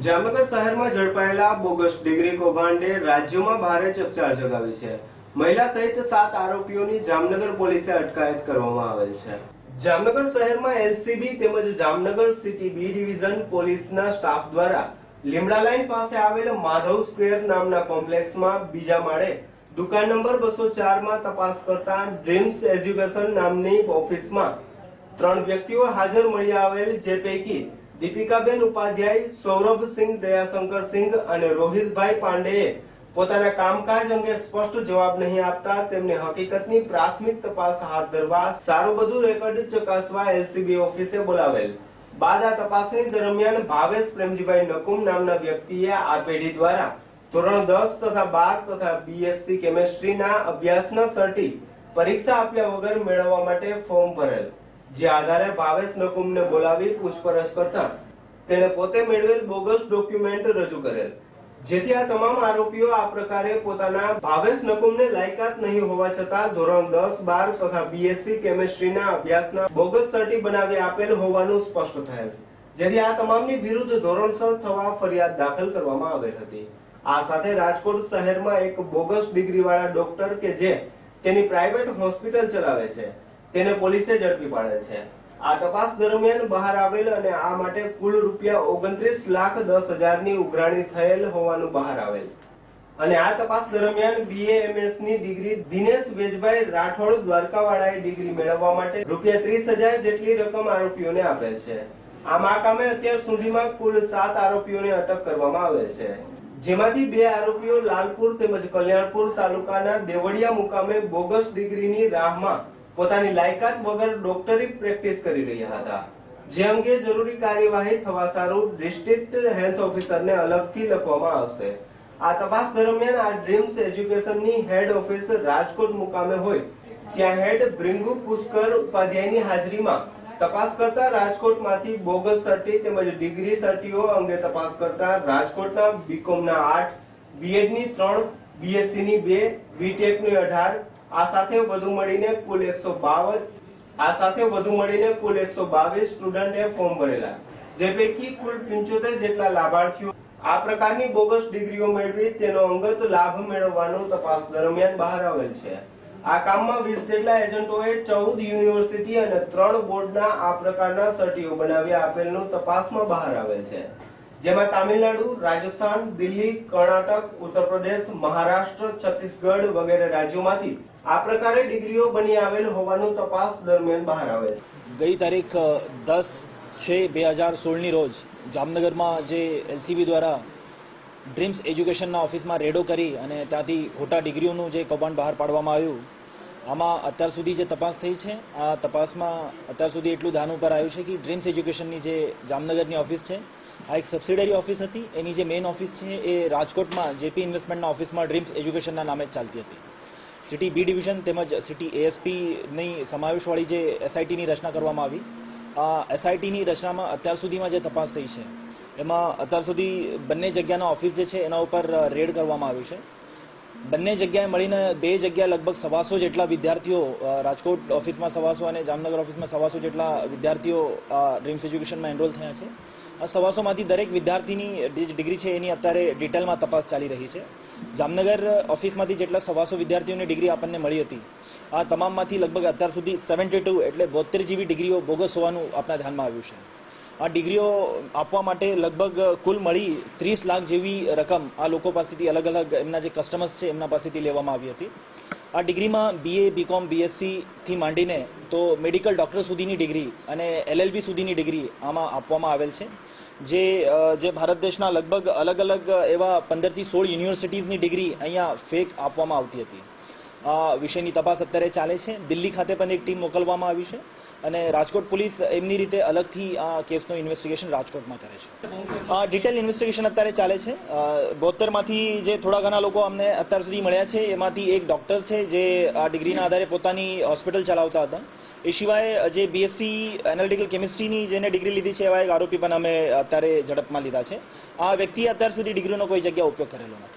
જામનગર શહેરમાં ઝડપાયેલા bogus degree કૌભાંડે રાજ્યમાં ભારે ચકચાર જગાવી છે। મહિલા સહિત 7 આરોપીઓની જામનગર પોલીસે અટકાયત કરવામાં આવેલ છે। જામનગર શહેરમાં એલસીબી તેમજ જામનગર સિટી બી ડિવિઝન પોલીસના સ્ટાફ દ્વારા લીમડા લાઈન પાસે આવેલ માધવ સ્ક્વેર નામના કોમ્પ્લેક્સમાં બીજા માળે દુકાન નંબર 204માં તપાસ કરતા ડ્રીમ્સ એજ્યુકેશન નામની ઓફિસમાં 3 વ્યક્તિઓ હાજર મળી આવેલ, જે પૈકી દીપિકાબેન ઉપાધ્યાય, સૌરભસિંહ, દયાશંકરસિંહ અને રોહિતભાઈ પાંડેએ પોતાના કામકાજ અંગે સ્પષ્ટ જવાબ નહીં આપતા તેમને હકીકતની પ્રાથમિક તપાસ હાથ ધરવા સારું બધું રેકોર્ડ ચકાસવા એલસીબી ઓફિસે બોલાવેલ। બાદ આ તપાસણી દરમિયાન ભાવેશ પ્રેમજીભાઈ નકુમ નામના વ્યક્તિએ આ પેઢી દ્વારા ધોરણ 10 તથા 12 તથા બીએસસી કેમેસ્ટ્રીના અભ્યાસના સર્ટી પરીક્ષા આપ્યા વગર મેળવવા માટે ફોર્મ ભરેલ, જે આધારે ભાવેશ નકુમને બોલાવી પૂછપરછ કરતા તેણે પોતે મેળવેલ બોગસ ડોક્યુમેન્ટ રજૂ કરેલ, જેથી આ તમામ આરોપીઓ આ પ્રકારે પોતાના ભાવેશ નકુમને લાયકાત નહીં હોવા છતાં ધોરણ 10, 12 તથા બીએસસી કેમેસ્ટ્રીના અભ્યાસના બોગસ સર્ટી બનાવી આપેલ હોવાનું સ્પષ્ટ થયેલ, જેથી આ તમામની વિરુદ્ધ ધોરણસર થવા ફરિયાદ દાખલ કરવામાં આવેલ હતી। આ સાથે રાજકોટ શહેરમાં એક બોગસ ડિગ્રીવાળા ડોક્ટર કે જે તેની પ્રાઇવેટ હોસ્પિટલ ચલાવે છે તેને પોલીસે ઝડપી પાડેલ છે। આ તપાસ દરમિયાન બહાર આવેલ અને આ માટે કુલ ₹29,10,00,000ની ઉઘરાણી થયેલ હોવાનું બહાર આવેલ અને આ તપાસ દરમિયાન BAMS ની ડિગ્રી દિનેશ વેજભાઈ રાઠોડ દ્વારકાવાળાએ ડિગ્રી મેળવવા માટે ₹30,000 જેટલી રકમ આરોપીઓને આપેલ છે। આમ આ કામે અત્યાર સુધીમાં કુલ 7 આરોપીઓને અટક કરવામાં આવેલ છે, જેમાંથી 2 આરોપીઓ લાલપુર તેમજ કલ્યાણપુર તાલુકાના દેવળિયા મુકામે બોગસ ડિગ્રીની રાહમાં પોતાની લાયકાત વગર ડોક્ટરી પ્રેક્ટિસ કરી રહ્યા હતા, જે અંગે જરૂરી કાર્યવાહી થવા સારું ડિસ્ટ્રિક્ટ હેલ્થ ઓફિસરને અલગથી લખવામાં આવશે। આ તપાસ દરમિયાન આ ડ્રીમ્સ એજ્યુકેશનની હેડ ઓફિસ રાજકોટ મુકામે હોય ત્યાં હેડ ભૃંગુ પુષ્કર ઉપાધ્યાયની હાજરીમાં તપાસ કરતા રાજકોટમાંથી બોગસ સર્ટી તેમજ ડિગ્રી સર્ટીઓ અંગે તપાસ કરતા રાજકોટના બીકોમના 8, બીએડની 3, બીએસસીની 2, બીટેકની 18 આ સાથે વધુ મળીને કુલ 122 સ્ટુડન્ટે ફોર્મ ભરેલા, જે પૈકી કુલ 75 જેટલા લાભાર્થીઓ આ પ્રકારની બોગસ ડિગ્રીઓ મેળવી તેનો અંગત લાભ મેળવવાનું તપાસ દરમિયાન બહાર આવેલ છે। આ કામમાં 20 જેટલા એજન્ટોએ 14 યુનિવર્સિટી અને 3 બોર્ડના આ પ્રકારના સર્ટીઓ બનાવી આપેલનું તપાસમાં બહાર આવેલ છે, જેમાં તામિલનાડુ, રાજસ્થાન, દિલ્હી, કર્ણાટક, ઉત્તર પ્રદેશ, મહારાષ્ટ્ર, છત્તીસગઢ વગેરે રાજ્યોમાંથી આ પ્રકારે ડિગ્રીઓ બની આવેલ હોવાનું તપાસ દરમિયાન બહાર આવેલ। ગઈ તારીખ 10/6/2016ની રોજ જામનગરમાં જે એલસીબી દ્વારા ડ્રીમ્સ એજ્યુકેશનના ઓફિસમાં રેડો કરી અને ત્યાંથી ખોટા ડિગ્રીઓનું જે કૌભાંડ બહાર પાડવામાં આવ્યું, આમાં અત્યાર સુધી જે તપાસ થઈ છે આ તપાસમાં અત્યાર સુધી એટલું ધ્યાન ઉપર આવ્યું છે કે ડ્રીમ્સ એજ્યુકેશનની જે જામનગરની ઓફિસ છે આ એક સબસિડરી ઓફિસ હતી। એની જે મેઇન ઓફિસ છે એ રાજકોટમાં જેપી ઇન્વેસ્ટમેન્ટના ઓફિસમાં ડ્રીમ્સ એજ્યુકેશનના નામે જ ચાલતી હતી। સિટી બી ડિવિઝન તેમજ સિટી એએસપીની સમાવેશવાળી જે એસઆઈટીની રચના કરવામાં આવી, આ એસઆઈટીની રચનામાં અત્યાર સુધીમાં જે તપાસ થઈ છે એમાં અત્યાર સુધી બંને જગ્યાના ઓફિસ જે છે એના ઉપર રેડ કરવામાં આવ્યું છે। બંને જગ્યાએ મળીને 2 જગ્યાએ લગભગ 125 જેટલા વિદ્યાર્થીઓ, રાજકોટ ઓફિસમાં 125 અને જામનગર ઓફિસમાં 125 જેટલા વિદ્યાર્થીઓ ડ્રીમ્સ એજ્યુકેશનમાં એનરોલ થયા છે। આ 125માંથી દરેક વિદ્યાર્થીની જે ડિગ્રી છે એની અત્યારે ડિટેલમાં તપાસ ચાલી રહી છે। જામનગર ઓફિસમાંથી જેટલા 125 વિદ્યાર્થીઓની ડિગ્રી આપણને મળી હતી, આ તમામમાંથી લગભગ અત્યાર સુધી 72 એટલે 72 જેવી ડિગ્રીઓ બોગસ હોવાનું આપણા ધ્યાનમાં આવ્યું છે। આ ડિગ્રીઓ આપવા માટે લગભગ કુલ મળી 30 લાખ જેવી રકમ આ લોકો પાસેથી અલગ અલગ એમના જે કસ્ટમર્સ છે એમના પાસેથી લેવામાં આવી હતી। આ ડિગ્રીમાં BA, BCom, BScથી માંડીને તો મેડિકલ ડોક્ટર સુધીની ડિગ્રી અને LLB સુધીની ડિગ્રી આમાં આપવામાં આવેલ છે, જે ભારત દેશના લગભગ અલગ અલગ એવા 15 થી 16 યુનિવર્સિટીઝની ડિગ્રી અહીંયા ફેક આપવામાં આવતી હતી। આ વિષયની તપાસ અત્યારે ચાલે છે। દિલ્હી ખાતે પણ એક ટીમ મોકલવામાં આવી છે અને રાજકોટ પોલીસ એમની રીતે અલગથી આ કેસનું ઇન્વેસ્ટિગેશન રાજકોટમાં કરે છે। ડિટેલ ઇન્વેસ્ટિગેશન અત્યારે ચાલે છે। 72માંથી જે થોડા ઘણા લોકો અમને અત્યાર સુધી મળ્યા છે એમાંથી એક ડોક્ટર છે જે આ ડિગ્રીના આધારે પોતાની હોસ્પિટલ ચલાવતા હતા। એ સિવાય જે બીએસસી એનાલિટિકલ કેમિસ્ટ્રીની જેને ડિગ્રી લીધી છે એવા એક આરોપી પણ અમે અત્યારે ઝડપમાં લીધા છે। આ વ્યક્તિએ અત્યાર સુધી ડિગ્રીનો કોઈ જગ્યા ઉપયોગ કરેલો નથી।